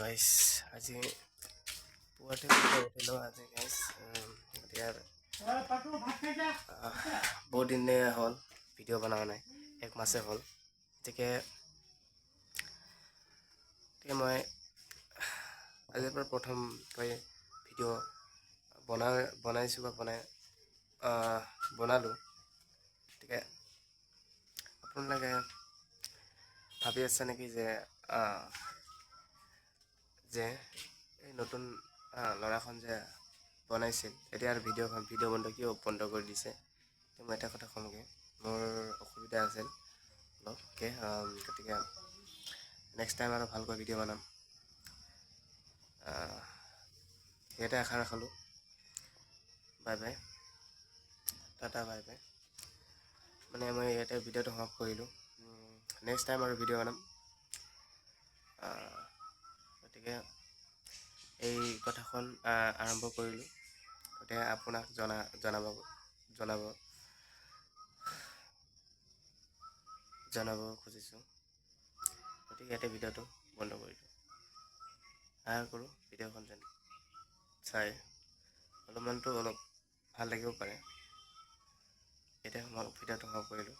গাইছ আজি পুৱাতে উঠিলোঁ আজি গাইছ এতিয়া বহুত দিনে হ'ল ভিডিঅ' বনোৱা নাই, 1 মাহে হ'ল। গতিকে মই আজিৰ পৰা প্ৰথমকৈ ভিডিঅ' বনাইছোঁ বা বনালোঁ। গতিকে আপোনালোকে ভাবি আছে নেকি যে এই নতুন ল'ৰাখন যে বনাইছিল এতিয়া আৰু ভিডিঅ' বন্ধ কৰি দিছে। মই এটা কথা ক'মগৈ, মোৰ অসুবিধা আছিল অলপকৈ, গতিকে নেক্সট টাইম আৰু ভালকৈ ভিডিঅ' বনাম, সেইটোৱে আশা ৰাখিলোঁ। Bye bye, tata bye bye. মানে মই ইয়াতে ভিডিঅ'টো সমাপ্ত কৰিলোঁ, নেক্সট টাইম আৰু ভিডিঅ' বনাম। গতিকে এই কথাখন আৰম্ভ কৰিলোঁ, গতিকে আপোনাক জনাব খুজিছোঁ। গতিকে ইয়াতে ভিডিঅ'টো বন্ধ কৰিলোঁ। আশা কৰোঁ ভিডিঅ'খন যেন চাই অলপ ভাল লাগিব পাৰে। এতিয়া ভিডিঅ'টো সমাপ্ত কৰিলোঁ।